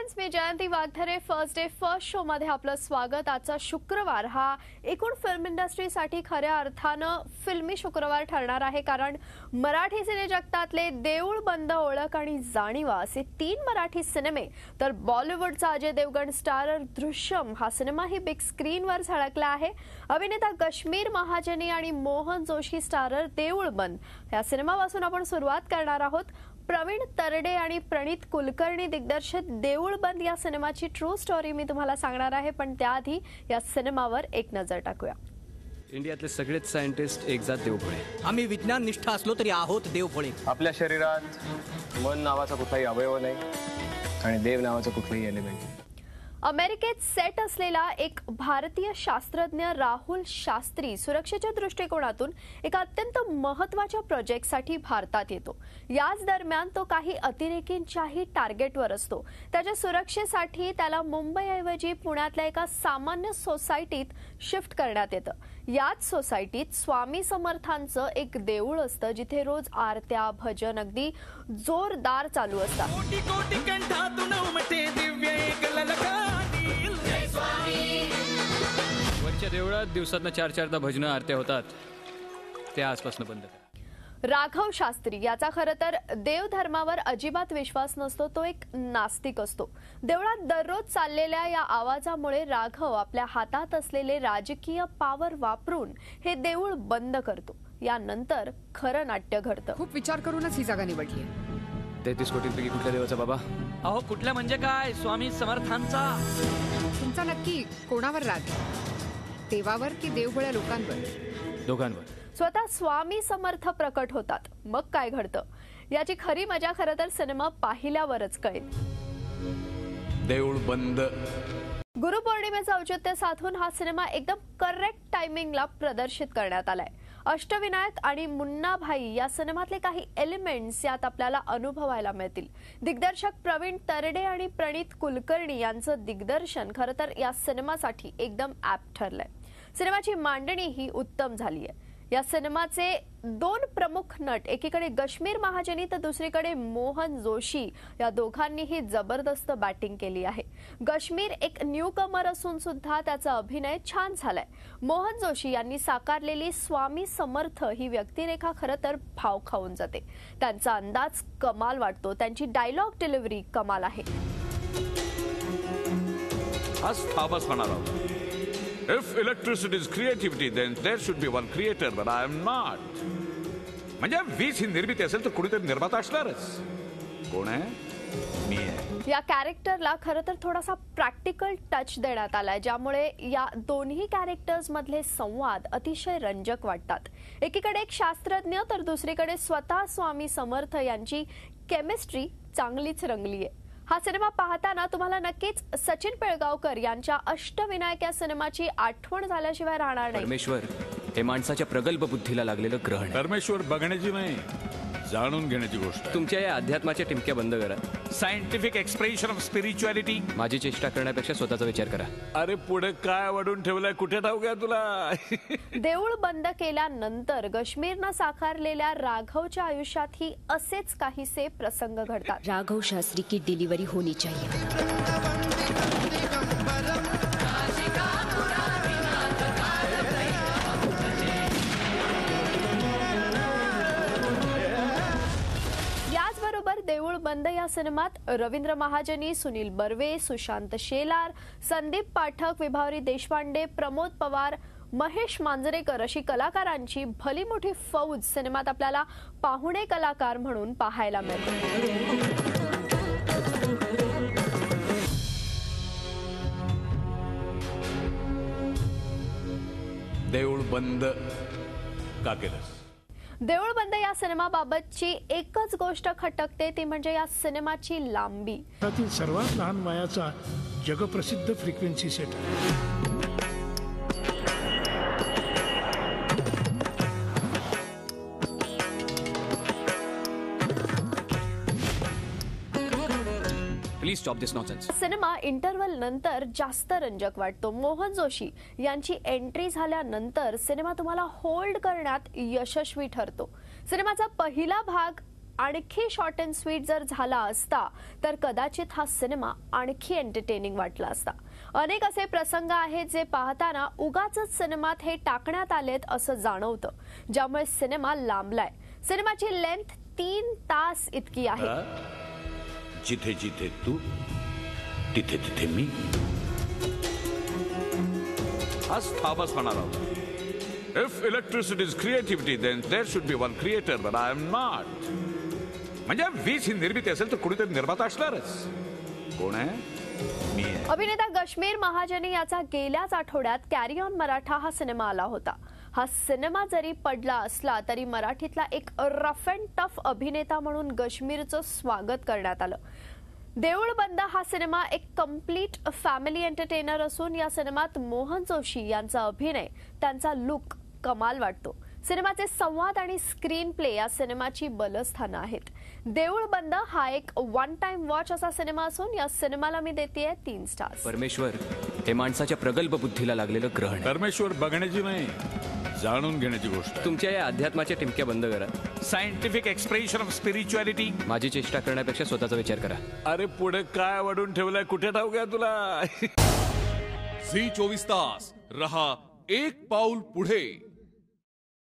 Friends, मी जयंती वाघधरे first day first show मध्ये आपलं स्वागत। आजचा शुक्रवार हा एकूण फिल्म इंडस्ट्रीसाठी खऱ्या अर्थानं फिल्मी शुक्रवार ठरणार आहे, कारण मराठी सिने जगतातले देऊळ बंद, ओळख आणि जाणीवा असे 3 मराठी सिनेमे, तर बॉलिवूडचा अजय देवगण स्टारर दृश्यम हा सिनेमाही बिग स्क्रीनवर झळकला आहे। अभिनेता कश्मीर महाजनी आणि मोहन जोशी स्टारर देऊळ बंद या सिनेमापासून आपण सुरुवात करणार आहोत। प्रवीण तरडे आणि प्रणीत कुलकर्णी दिग्दर्शित देऊळ बंद या सिनेमाची ट्रू स्टोरी मी तुम्हाला सांगणार आहे, पण त्याआधी या सिनेमावर एक नजर टाकूया। इंडियातले सगळेच सायंटिस्ट एक जात देवफळे। आम्ही विज्ञान निष्ठ असलो तरी आहोत देवफळे। आपल्या शरीरात मन नावाचा कुठलाही अवयव नाही आणि देव नावाचं कुठलंही एलिमेंट नाही। अमेरिकेत सेट असलेला एक भारतीय शास्त्रज्ञ राहुल शास्त्री सुरक्षेच्या दृष्टिकोनातून एका अत्यंत महत्त्वाच्या प्रोजेक्टसाठी भारतात येतो। याच दरम्यान तो काही अतिरेकींच्याही टार्गेटवर असतो। त्याच्या सुरक्षेसाठी त्याला मुंबईऐवजी पुण्यातल्या एका सामान्य सोसायटीत शिफ्ट करण्यात येतं। याच सोसायटीत स्वामी समर्थांचं एक देऊळ असतं, जिथे रोज आरत्या, भजन अगदी जोरदार चालू असतात। वरच्या देवळात दिवसातनं 4-4दा भजनं आरत्या होतात, ते आजपासून बंद करा। राघव शास्त्री याचा खरं तर देवधर्मावर अजिबात विश्वास नसतो। तो एक नास्तिक असतो। देवळात दररोज चाललेल्या या आवाजामुळे राघव आपल्या हातात असलेले राजकीय पॉवर वापरून हे देऊळ बंद करतो। यानंतर खरं नाट्य घडतं। खूप विचार करूनच ही जागा निवडली आहे। 33 कोटींपैकी कुठल्या देवाचा बाबा? अहो कुठल्या म्हणजे काय, स्वामी समर्थांचा। तुमचा नक्की कोणावर राग आहे? देवावर की देवभळ्या लोकांवर? दोघांवर। स्वतः स्वामी समर्थ प्रकट होतात, मग काय घडतं याची खरी मजा खरं तर सिनेमा पाहिल्यावरच कळेल। देऊळ बंद। गुरुपौर्णिमेचं औचित्य साधून हा सिनेमा एकदम करेक्ट टायमिंगला प्रदर्शित करण्यात आलाय। अष्टविनायक आणि मुन्नाभाई या सिनेमातले काही एलिमेंट्स यात आपल्याला अनुभवायला मिळतील। दिग्दर्शक प्रवीण तरडे आणि प्रणीत कुलकर्णी यांचं दिग्दर्शन खरं तर या सिनेमासाठी एकदम ॲप्ट ठरलंय। सिनेमाची मांडणी ही उत्तम झाली आहे। या सिनेमाचे 2 प्रमुख नट, एकीकडे कश्मीर महाजनी तर दुसरीकडे मोहन जोशी, या दोघांनीही जबरदस्त बॅटिंग केली आहे। कश्मीर एक न्यू कमर असून सुद्धा त्याचा अभिनय छान झालाय। मोहन जोशी यांनी साकारलेली स्वामी समर्थ ही व्यक्तिरेखा खरं तर भाव खाऊन जाते। त्यांचा अंदाज कमाल वाटतो, त्यांची डायलॉग डिलिव्हरी कमाल आहे। आज थामस म्हणाला होता, if electricity is creativity then there should be one creator, but I am not. म्हणजे वीज ही निर्मिती असेल तर कुणीतरी निर्माता असणारच। कोण आहे? मी आहे। या कॅरेक्टरला खरं तर थोडासा प्रॅक्टिकल टच देण्यात आलाय, ज्यामुळे या दोन्ही कॅरेक्टर्स मधले संवाद अतिशय रंजक वाटतात। एकीकडे एक शास्त्रज्ञ तर दुसरीकडे स्वतः स्वामी समर्थ यांची केमिस्ट्री चांगलीच रंगली आहे। हा सिनेमा पाहताना तुम्हाला नक्कीच सचिन पिळगावकर यांच्या अष्टविनायक या सिनेमाची आठवण झाल्याशिवाय राहणार नाही। परमेश्वर हे माणसाच्या प्रगल्भ बुद्धीला लागलेलं ग्रहण। परमेश्वर बघण्याची नाही, जाणून घेण्याची गोष्ट। तुमच्या या अध्यात्माच्या टिमक्या बंद करा। Scientific expression of spirituality. माझी चेष्टा करण्यापेक्षा स्वतःचा विचार करा। अरे पुढे काय वाढून ठेवलंय, कुठे ठाऊ घ्या तुला। देऊळ बंद केल्यानंतर कश्मीरनं साकारलेल्या राघवच्या आयुष्यातही असेच काहीसे प्रसंग घडतात। राघव शास्त्री की डिलीवरी होनी चाहिए। देऊळ बंद या सिनेमात रवींद्र महाजनी, सुनील बर्वे, सुशांत शेलार, संदीप पाठक, विभावरी देशपांडे, प्रमोद पवार, महेश मांजरेकर अशी कलाकारांची भली मोठी फौज सिनेमात आपल्याला पाहुणे कलाकार म्हणून पाहायला मिळते। देऊळ बंद का केलंस? देऊळ बंद या सिनेमाबाबतची एकच गोष्ट खटकते, ती म्हणजे या सिनेमाची लांबी। त्यातील सर्वात लहान वयाचा जगप्रसिद्ध फ्रिक्वेन्सी सेट आहे। Please stop this nonsense. Cinema interval नंतर जास्त रंजक वाटतो। मोहन जोशी यांची एंट्री झाल्यानंतर सिनेमा तुम्हाला होल्ड करण्यात यशस्वी ठरतो। सिनेमाचा पहिला भाग आणखी शॉर्ट अँड स्वीट जर झाला असता तर कदाचित हा सिनेमा आणखी एंटरटेनिंग वाटला असता. अनेक असे प्रसंग आहेत जे पाहताना उगाचच सिनेमात हे टाकण्यात आलेत असं जाणवतं, ज्यामुळे सिनेमा लांबलाय. सिनेमाची लेंथ 3 तास इतकी आहे. जिथे जिथे तू तिथे तिथे मी आज थाबच म्हणाल आहोत. If electricity is creativity then there should be one creator but I am not. म्हणजे वीज ही निर्मिती असेल तर कुणीतरी निर्माता असणारच. कोण आहे? मी आहे. अभिनेता गश्मीर महाजनी याचा गेल्याच आठवड्यात कॅरी ऑन मराठा हा सिनेमा आला होता. हा सिनेमा जरी पडला असला तरी मराठीतला एक रफ अँड टफ अभिनेता म्हणून गश्मीरचं स्वागत करण्यात आलं. देऊळ बंद हा सिनेमा एक कम्प्लीट फॅमिली एंटरटेनर असून या सिनेमात मोहन जोशी यांचा अभिनय, त्यांचा लुक कमाल वाटतो. सिनेमाचे संवाद आणि स्क्रीन प्ले या सिनेमाची बलस्थानं आहेत. देऊळ बंद हा एक वन टाइम वॉच असा सिनेमा असून या सिनेमाला मी देतेय 3 स्टार्स. परमेश्वर हे माणसाच्या प्रगल्भ बुद्धीला लागलेलं ग्रहण आहे. परमेश्वर बघण्याची नाही, जाणून घेण्याची गोष्ट आहे. तुमच्या या अध्यात्माच्या टिमक्या बंद करा. Scientific expression of spirituality. माझी चेष्टा करण्यापेक्षा स्वतःचा विचार करा. अरे पुढे काय वाढून ठेवलंय, कुठे ठाऊक आहे तुला? झी 24 तास रहा एक पाऊल पुढे.